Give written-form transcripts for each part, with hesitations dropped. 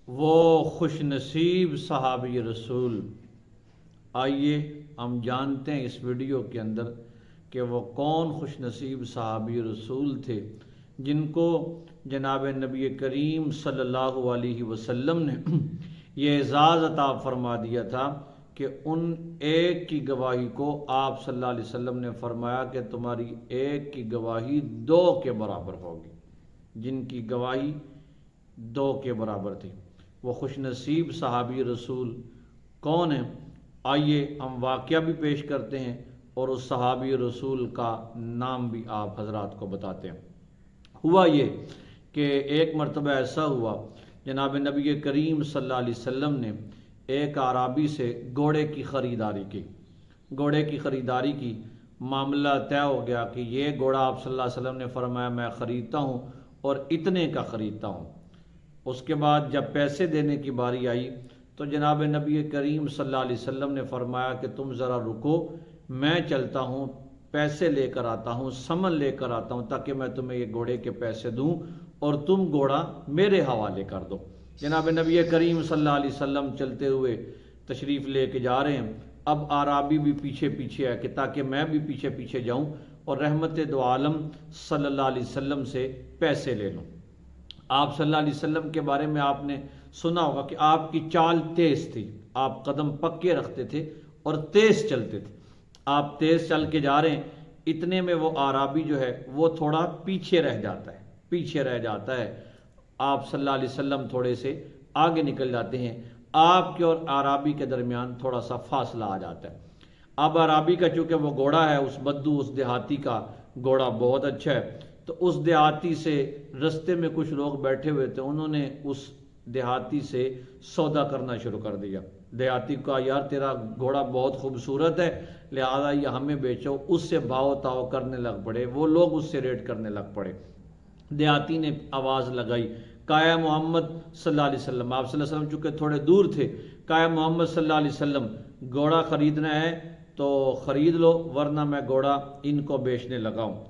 وہ خوش نصیب صحابی رسول، آئیے ہم جانتے ہیں اس ویڈیو کے اندر کہ وہ کون خوش نصیب صحابی رسول تھے جن کو جناب نبی کریم صلی اللہ علیہ وسلم نے یہ اعزاز عطا فرما دیا تھا کہ ان ایک کی گواہی کو آپ صلی اللہ علیہ وسلم نے فرمایا کہ تمہاری ایک کی گواہی 2 کے برابر ہوگی، جن کی گواہی 2 کے برابر تھی۔ وہ خوش نصیب صحابی رسول کون ہیں؟ آئیے ہم واقعہ بھی پیش کرتے ہیں اور اس صحابی رسول کا نام بھی آپ حضرات کو بتاتے ہیں۔ ہوا یہ کہ ایک مرتبہ ایسا ہوا، جناب نبی کریم صلی اللہ علیہ وسلم نے ایک اعرابی سے گھوڑے کی خریداری کی، معاملہ طے ہو گیا کہ یہ گھوڑا آپ صلی اللہ علیہ وسلم نے فرمایا میں خریدتا ہوں اور اتنے کا خریدتا ہوں۔ اس کے بعد جب پیسے دینے کی باری آئی تو جناب نبی کریم صلی اللہ علیہ وسلم نے فرمایا کہ تم ذرا رکو، میں چلتا ہوں، پیسے لے کر آتا ہوں، سمن لے کر آتا ہوں تاکہ میں تمہیں یہ گھوڑے کے پیسے دوں اور تم گھوڑا میرے حوالے کر دو۔ جناب نبی کریم صلی اللہ علیہ وسلم چلتے ہوئے تشریف لے کے جا رہے ہیں۔ اب اعرابی بھی پیچھے پیچھے ہے کہ تاکہ میں بھی پیچھے پیچھے جاؤں اور رحمت دو عالم صلی اللہ علیہ وسلم سے پیسے لے لوں۔ آپ صلی اللہ علیہ وسلم کے بارے میں آپ نے سنا ہوگا کہ آپ کی چال تیز تھی، آپ قدم پکے رکھتے تھے اور تیز چلتے تھے۔ آپ تیز چل کے جا رہے ہیں، اتنے میں وہ اعرابی جو ہے وہ تھوڑا پیچھے رہ جاتا ہے۔ آپ صلی اللہ علیہ وسلم تھوڑے سے آگے نکل جاتے ہیں، آپ کے اور اعرابی کے درمیان تھوڑا سا فاصلہ آ جاتا ہے۔ اب اعرابی کا چونکہ وہ گھوڑا ہے، اس بدو اس دیہاتی کا گھوڑا بہت اچھا ہے، تو اس دیہاتی سے رستے میں کچھ لوگ بیٹھے ہوئے تھے، انہوں نے اس دیہاتی سے سودا کرنا شروع کر دیا۔ دیہاتی کو کہا یار تیرا گھوڑا بہت خوبصورت ہے، لہذا یہ ہمیں بیچو۔ اس سے بھاؤ تاؤ کرنے لگ پڑے، وہ لوگ اس سے ریٹ کرنے لگ پڑے۔ دیہاتی نے آواز لگائی، کہا اے محمد صلی اللہ علیہ وسلم، آپ صلی اللہ علیہ وسلم چونکہ تھوڑے دور تھے، کہا اے محمد صلی اللہ علیہ وسلم گھوڑا خریدنا ہے تو خرید لو ورنہ میں گھوڑا ان کو بیچنے لگا ہوں۔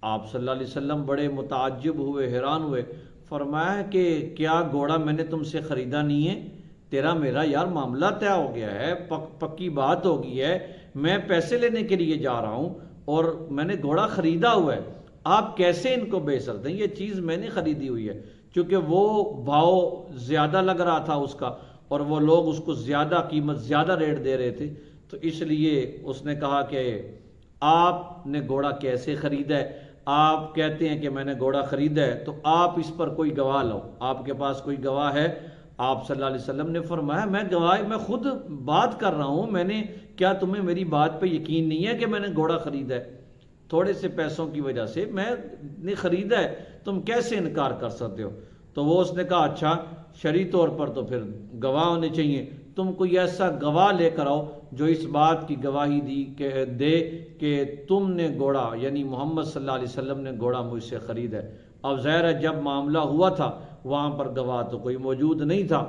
آپ صلی اللہ علیہ وسلم بڑے متعجب ہوئے، حیران ہوئے، فرمایا کہ کیا گھوڑا میں نے تم سے خریدا نہیں ہے؟ تیرا میرا یار معاملہ طے ہو گیا ہے، پکی بات ہو گئی ہے، میں پیسے لینے کے لیے جا رہا ہوں اور میں نے گھوڑا خریدا ہوا ہے، آپ کیسے ان کو بیچ سکتے ہیں؟ یہ چیز میں نے خریدی ہوئی ہے۔ چونکہ وہ بھاؤ زیادہ لگ رہا تھا اس کا اور وہ لوگ اس کو زیادہ قیمت، زیادہ ریٹ دے رہے تھے، تو اس لیے اس نے کہا کہ آپ نے گھوڑا کیسے خریدا ہے؟ آپ کہتے ہیں کہ میں نے گھوڑا خریدا ہے تو آپ اس پر کوئی گواہ لاؤ، آپ کے پاس کوئی گواہ ہے؟ آپ صلی اللہ علیہ وسلم نے فرمایا میں خود بات کر رہا ہوں، کیا تمہیں میری بات پہ یقین نہیں ہے کہ میں نے گھوڑا خریدا ہے؟ تھوڑے سے پیسوں کی وجہ سے میں نے خریدا ہے، تم کیسے انکار کر سکتے ہو؟ تو وہ اس نے کہا اچھا شرعی طور پر تو پھر گواہ ہونے چاہیے، تم کوئی ایسا گواہ لے کر آؤ جو اس بات کی گواہی دے کہ تم نے گھوڑا، یعنی محمد صلی اللہ علیہ وسلم نے گھوڑا مجھ سے خریدا ہے۔ اب ظاہر ہے جب معاملہ ہوا تھا وہاں پر گواہ تو کوئی موجود نہیں تھا۔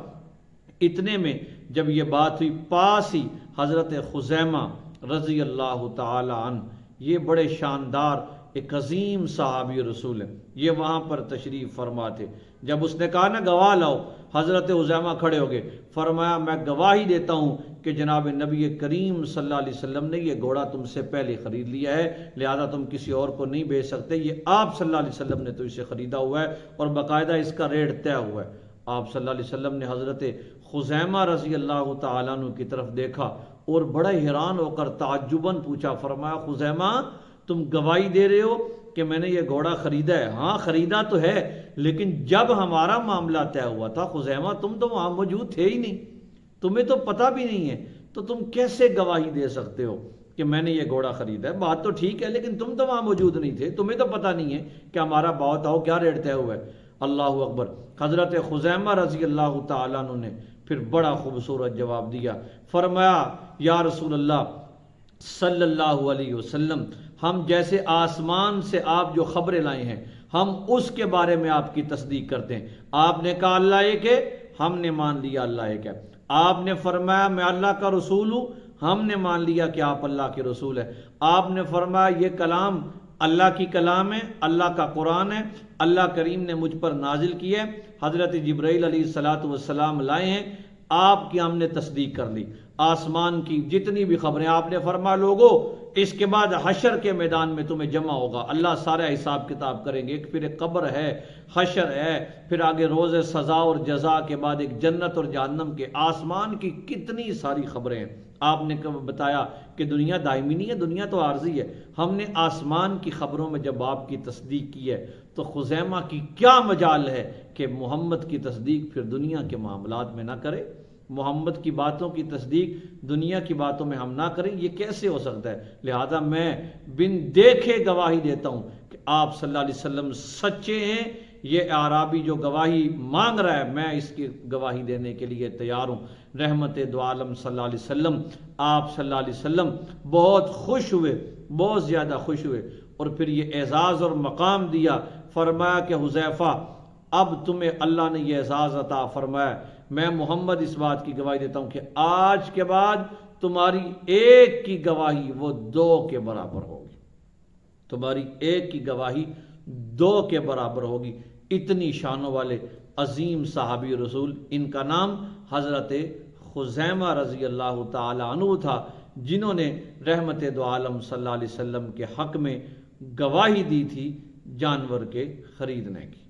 اتنے میں جب یہ بات ہوئی، پاس ہی حضرت خزیمہ رضی اللہ تعالی عنہ، یہ بڑے شاندار ایک عظیم صحابی رسول ہیں، یہ وہاں پر تشریف فرما تھے۔ جب اس نے کہا نا گواہ لاؤ، حضرت خزیمہ کھڑے ہو گئے، فرمایا میں گواہی دیتا ہوں کہ جناب نبی کریم صلی اللہ علیہ وسلم نے یہ گھوڑا تم سے پہلے خرید لیا ہے، لہذا تم کسی اور کو نہیں بیچ سکتے، یہ آپ صلی اللہ علیہ وسلم نے تو اسے خریدا ہوا ہے اور باقاعدہ اس کا ریٹ طے ہوا ہے۔ آپ صلی اللہ علیہ وسلم نے حضرت خزیمہ رضی اللہ تعالیٰ عنہ کی طرف دیکھا اور بڑا حیران ہو کر تعجباً پوچھا، فرمایا خزیمہ تم گواہی دے رہے ہو کہ میں نے یہ گھوڑا خریدا ہے؟ ہاں خریدا تو ہے، لیکن جب ہمارا معاملہ طے ہوا تھا خزیمہ تم تو وہاں موجود تھے ہی نہیں، تمہیں تو پتہ بھی نہیں ہے، تو تم کیسے گواہی دے سکتے ہو کہ میں نے یہ گھوڑا خریدا ہے؟ بات تو ٹھیک ہے لیکن تم تو وہاں موجود نہیں تھے، تمہیں تو پتہ نہیں ہے کہ ہمارا بھاؤ تاؤ کیا ریٹ طے ہوا ہے۔ اللہ اکبر۔ حضرت خزیمہ رضی اللہ تعالیٰ عنہ نے پھر بڑا خوبصورت جواب دیا، فرمایا یا رسول اللہ صلی اللہ علیہ وسلم، ہم جیسے آسمان سے آپ جو خبریں لائے ہیں ہم اس کے بارے میں آپ کی تصدیق کرتے ہیں۔ آپ نے کہا اللہ ایک ہے، ہم نے مان لیا اللہ ایک ہے۔ آپ نے فرمایا میں اللہ کا رسول ہوں، ہم نے مان لیا کہ آپ اللہ کے رسول ہیں۔ آپ نے فرمایا یہ کلام اللہ کی کلام ہے، اللہ کا قرآن ہے، اللہ کریم نے مجھ پر نازل کیا ہے، حضرت جبرائیل علیہ الصلاۃ والسلام لائے ہیں، آپ کی ہم نے تصدیق کر لی۔ آسمان کی جتنی بھی خبریں، آپ نے فرمایا لوگو اس کے بعد حشر کے میدان میں تمہیں جمع ہوگا، اللہ سارا حساب کتاب کریں گے، پھر ایک قبر ہے، حشر ہے، پھر آگے روز سزا اور جزا کے بعد ایک جنت اور جہنم کے، آسمان کی کتنی ساری خبریں ہیں۔ آپ نے بتایا کہ دنیا دائمی نہیں ہے، دنیا تو عارضی ہے۔ ہم نے آسمان کی خبروں میں جب آپ کی تصدیق کی ہے تو خزیمہ کی کیا مجال ہے کہ محمد کی تصدیق پھر دنیا کے معاملات میں نہ کرے، محمد کی باتوں کی تصدیق دنیا کی باتوں میں ہم نہ کریں، یہ کیسے ہو سکتا ہے؟ لہذا میں بن دیکھے گواہی دیتا ہوں کہ آپ صلی اللہ علیہ وسلم سچے ہیں۔ یہ اعرابی جو گواہی مانگ رہا ہے، میں اس کی گواہی دینے کے لیے تیار ہوں۔ رحمت دو عالم صلی اللہ علیہ وسلم، آپ صلی اللہ علیہ وسلم بہت خوش ہوئے، بہت زیادہ خوش ہوئے، اور پھر یہ اعزاز اور مقام دیا، فرمایا کہ حذیفہ اب تمہیں اللہ نے یہ اعزاز عطا فرمایا، میں محمد اس بات کی گواہی دیتا ہوں کہ آج کے بعد تمہاری ایک کی گواہی وہ 2 کے برابر ہوگی، تمہاری ایک کی گواہی 2 کے برابر ہوگی۔ اتنی شانوں والے عظیم صحابی رسول، ان کا نام حضرت خزیمہ رضی اللہ تعالی عنہ تھا، جنہوں نے رحمت دو عالم صلی اللہ علیہ وسلم کے حق میں گواہی دی تھی جانور کے خریدنے کی۔